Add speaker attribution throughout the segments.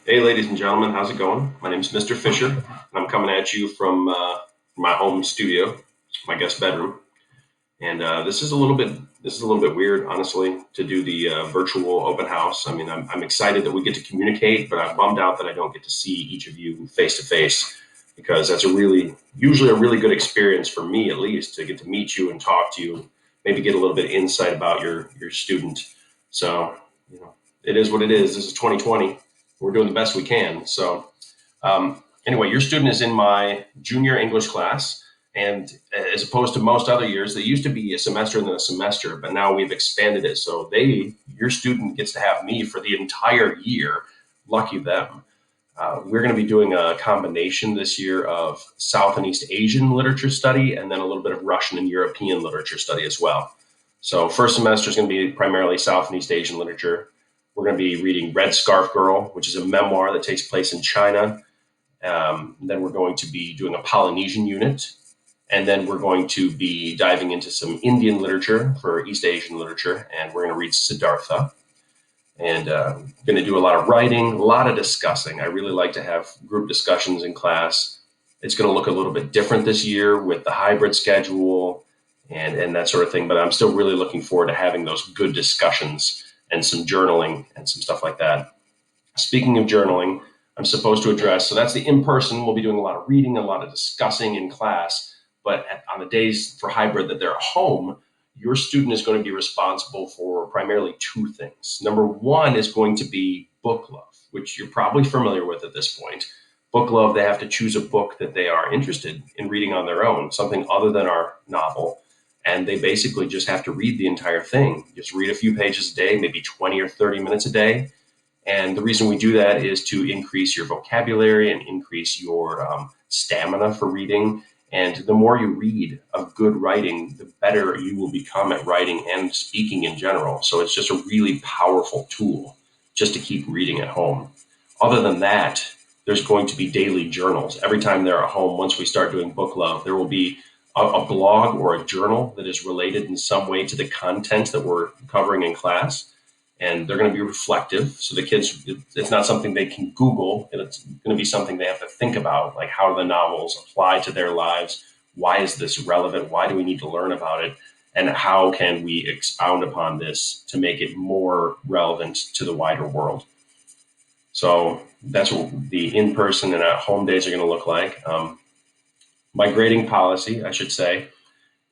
Speaker 1: Hey, ladies and gentlemen, how's it going? My name is Mr. Fisher, and I'm coming at you from my home studio, my guest bedroom. And this is a little bit weird, honestly, to do the virtual open house. I mean, I'm excited that we get to communicate, but I'm bummed out that I don't get to see each of you face to face because that's usually a really good experience for me, at least, to get to meet you and talk to you, maybe get a little bit of insight about your student. So, you know, it is what it is. This is 2020. We're doing the best we can. Anyway, your student is in my junior English class. And as opposed to most other years, they used to be a semester and then a semester, but now we've expanded it. So your student gets to have me for the entire year. Lucky them. We're going to be doing a combination this year of South and East Asian literature study and then a little bit of Russian and European literature study as well. So first semester is going to be primarily South and East Asian literature. We're going to be reading Red Scarf Girl, which is a memoir that takes place in China. Then we're going to be doing a Polynesian unit. And then we're going to be diving into some Indian literature for East Asian literature. And we're going to read Siddhartha. And going to do a lot of writing, a lot of discussing. I really like to have group discussions in class. It's going to look a little bit different this year with the hybrid schedule and that sort of thing. But I'm still really looking forward to having those good discussions and some journaling and some stuff like that. Speaking of journaling, I'm supposed to address, so that's the in-person. We'll be doing a lot of reading, a lot of discussing in class. But on the days for hybrid that they're at home, your student is going to be responsible for primarily two things. Number one is going to be book love, which you're probably familiar with at this point. Book love, they have to choose a book that they are interested in reading on their own, something other than our novel. And they basically just have to read the entire thing. Just read a few pages a day, maybe 20 or 30 minutes a day. And the reason we do that is to increase your vocabulary and increase your stamina for reading. And the more you read of good writing, the better you will become at writing and speaking in general. So it's just a really powerful tool just to keep reading at home. Other than that, there's going to be daily journals. Every time they're at home, once we start doing book love, there will be a blog or a journal that is related in some way to the content that we're covering in class, and they're going to be reflective. So the kids, it's not something they can Google. It's going to be something they have to think about, like how do the novels apply to their lives? Why is this relevant? Why do we need to learn about it? And how can we expound upon this to make it more relevant to the wider world? So that's what the in-person and at home days are going to look like. My grading policy, I should say,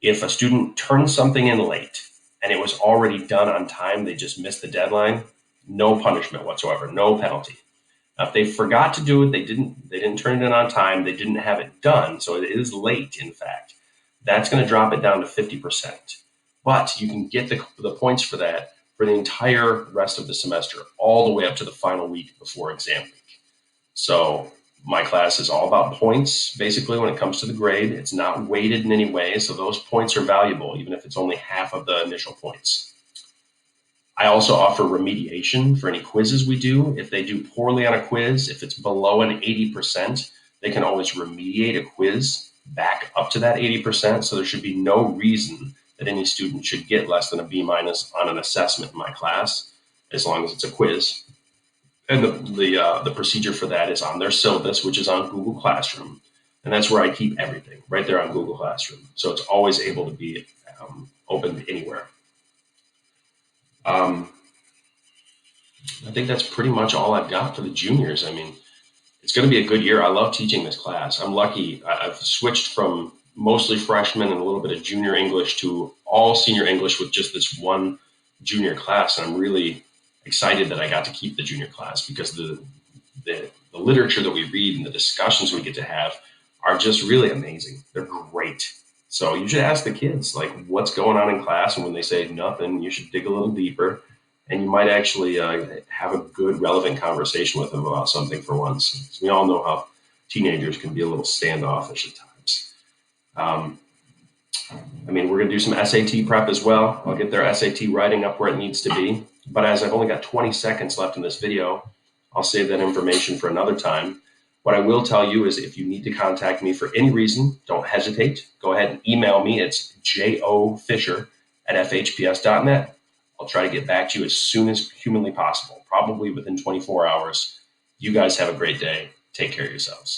Speaker 1: if a student turns something in late and it was already done on time, they just missed the deadline, no punishment whatsoever, no penalty. Now, if they forgot to do it, they didn't turn it in on time, they didn't have it done, so it is late, in fact, that's going to drop it down to 50%. But you can get the points for that for the entire rest of the semester, all the way up to the final week before exam week. So my class is all about points, basically, when it comes to the grade. It's not weighted in any way, so those points are valuable, even if it's only half of the initial points. I also offer remediation for any quizzes we do. If they do poorly on a quiz, if it's below an 80%, they can always remediate a quiz back up to that 80%. So there should be no reason that any student should get less than a B minus on an assessment in my class, as long as it's a quiz. And the procedure for that is on their syllabus, which is on Google Classroom, and that's where I keep everything right there on Google Classroom. So it's always able to be opened anywhere. Um, I think that's pretty much all I've got for the juniors. I mean, it's going to be a good year. I love teaching this class. I'm lucky. I've switched from mostly freshmen and a little bit of junior English to all senior English with just this one junior class. And I'm really excited that I got to keep the junior class because the literature that we read and the discussions we get to have are just really amazing. They're great. So you should ask the kids, like, what's going on in class? And when they say nothing, you should dig a little deeper, and you might actually have a good, relevant conversation with them about something for once. We all know how teenagers can be a little standoffish at times. Um, I mean, we're going to do some SAT prep as well. I'll get their SAT writing up where it needs to be. But as I've only got 20 seconds left in this video, I'll save that information for another time. What I will tell you is if you need to contact me for any reason, don't hesitate. Go ahead and email me. It's jofisher@fhps.net. I'll try to get back to you as soon as humanly possible, probably within 24 hours. You guys have a great day. Take care of yourselves.